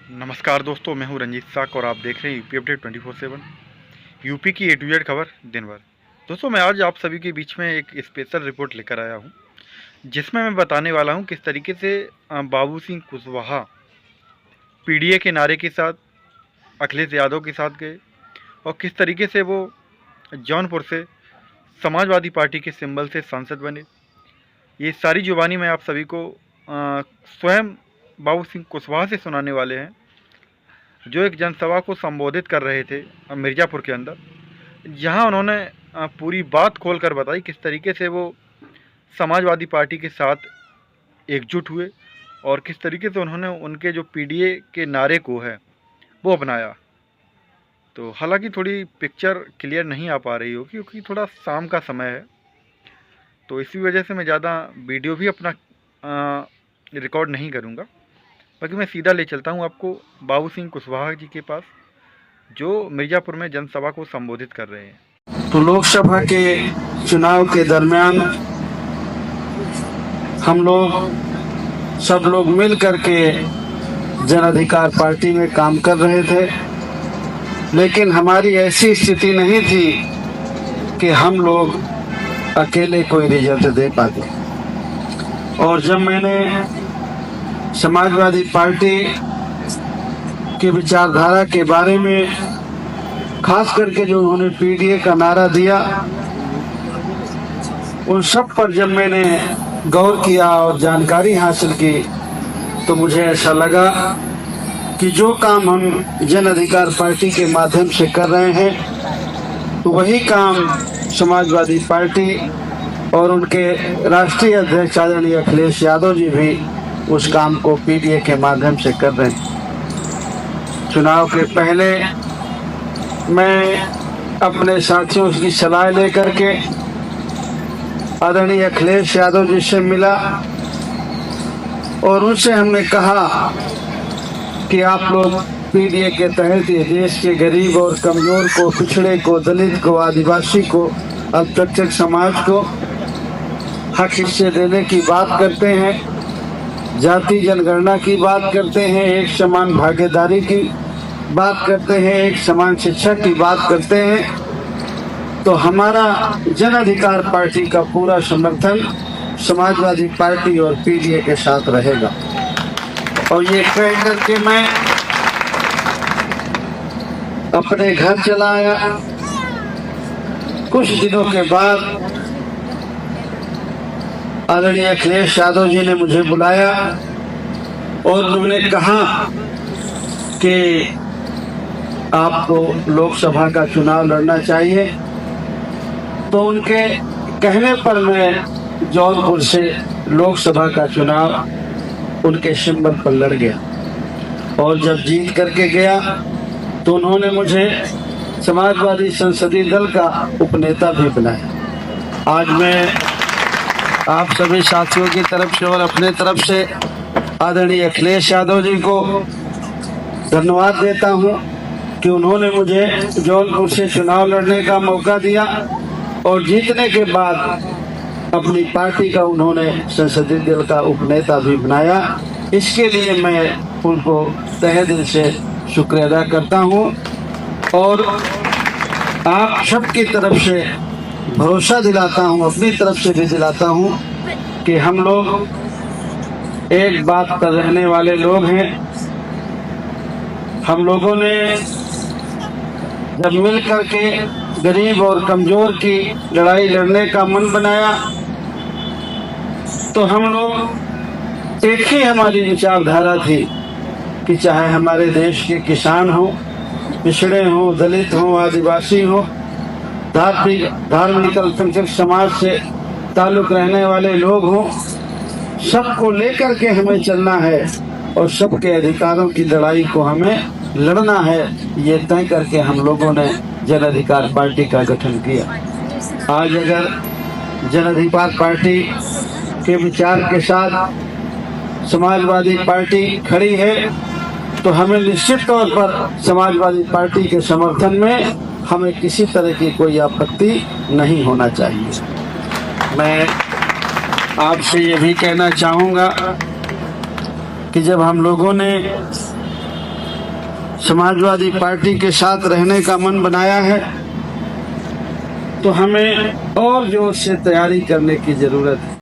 नमस्कार दोस्तों, मैं हूं रंजीत साक और आप देख रहे हैं यूपी अपडेट 24/7। यूपी की A to Z खबर दिन भर। दोस्तों, मैं आज आप सभी के बीच में एक स्पेशल रिपोर्ट लेकर आया हूं, जिसमें मैं बताने वाला हूं किस तरीके से बाबू सिंह कुशवाहा PDA के नारे के साथ अखिलेश यादव के साथ गए और किस तरीके से वो जौनपुर से समाजवादी पार्टी के सिंबल से सांसद बने। ये सारी जुबानी मैं आप सभी को स्वयं बाबू सिंह कुशवाहा से सुनाने वाले हैं, जो एक जनसभा को संबोधित कर रहे थे मिर्ज़ापुर के अंदर, जहां उन्होंने पूरी बात खोलकर बताई किस तरीके से वो समाजवादी पार्टी के साथ एकजुट हुए और किस तरीके से उन्होंने उनके जो PDA के नारे को है वो अपनाया। तो हालांकि थोड़ी पिक्चर क्लियर नहीं आ पा रही हो क्योंकि थोड़ा शाम का समय है, तो इसी वजह से मैं ज़्यादा वीडियो भी अपना रिकॉर्ड नहीं करूँगा। बाकी मैं सीधा ले चलता हूं आपको बाबू सिंह कुशवाहा जी के पास, जो मिर्ज़ापुर में जनसभा को संबोधित कर रहे हैं। तो लोकसभा के चुनाव के दरमियान हम लोग सब लोग मिल करके जन अधिकार पार्टी में काम कर रहे थे, लेकिन हमारी ऐसी स्थिति नहीं थी कि हम लोग अकेले कोई रिजल्ट दे पाते। और जब मैंने समाजवादी पार्टी की विचारधारा के बारे में खास करके जो उन्होंने PDA का नारा दिया, उन सब पर जब मैंने गौर किया और जानकारी हासिल की, तो मुझे ऐसा लगा कि जो काम हम जन अधिकार पार्टी के माध्यम से कर रहे हैं, तो वही काम समाजवादी पार्टी और उनके राष्ट्रीय अध्यक्ष आदरणीय अखिलेश यादव जी भी उस काम को PDA के माध्यम से कर रहे हैं। चुनाव के पहले मैं अपने साथियों की सलाह लेकर के आदरणीय अखिलेश यादव जी से मिला और उनसे हमने कहा कि आप लोग PDA के तहत ये देश के गरीब और कमजोर को, पिछड़े को, दलित को, आदिवासी को, अल्पसंख्यक समाज को हक हिस्से देने की बात करते हैं, जाति जनगणना की बात करते हैं, एक समान भागीदारी की बात करते हैं, एक समान शिक्षा की बात करते हैं, तो हमारा जन अधिकार पार्टी का पूरा समर्थन समाजवादी पार्टी और PDA के साथ रहेगा। और ये कह करके मैं अपने घर चला आया। कुछ दिनों के बाद आदरणीय अखिलेश यादव जी ने मुझे बुलाया और उन्होंने कहा कि आपको लोकसभा का चुनाव लड़ना चाहिए। तो उनके कहने पर मैं जौनपुर से लोकसभा का चुनाव उनके सिंबल पर लड़ गया और जब जीत करके गया तो उन्होंने मुझे समाजवादी संसदीय दल का उपनेता भी बनाया। आज मैं आप सभी साथियों की तरफ से और अपने तरफ से आदरणीय अखिलेश यादव जी को धन्यवाद देता हूं कि उन्होंने मुझे जौनपुर से चुनाव लड़ने का मौका दिया और जीतने के बाद अपनी पार्टी का उन्होंने संसदीय दल का उपनेता भी बनाया। इसके लिए मैं उनको तहे दिल से शुक्रिया अदा करता हूं और आप सबकी तरफ से भरोसा दिलाता हूं, अपनी तरफ से भी दिलाता हूं कि हम लोग एक बात पर रहने वाले लोग हैं। हम लोगों ने जब मिल करके गरीब और कमजोर की लड़ाई लड़ने का मन बनाया, तो हम लोग एक ही हमारी विचारधारा थी कि चाहे हमारे देश के किसान हो, पिछड़े हो, दलित हो, आदिवासी हो, धार्मिक अल्पसंख्यक समाज से ताल्लुक रहने वाले लोग हों, सबको लेकर के हमें चलना है और सबके अधिकारों की लड़ाई को हमें लड़ना है। ये तय करके हम लोगों ने जन अधिकार पार्टी का गठन किया। आज अगर जन अधिकार पार्टी के विचार के साथ समाजवादी पार्टी खड़ी है, तो हमें निश्चित तौर पर समाजवादी पार्टी के समर्थन में हमें किसी तरह की कोई आपत्ति नहीं होना चाहिए। मैं आपसे ये भी कहना चाहूँगा कि जब हम लोगों ने समाजवादी पार्टी के साथ रहने का मन बनाया है, तो हमें और जोर से तैयारी करने की जरूरत है।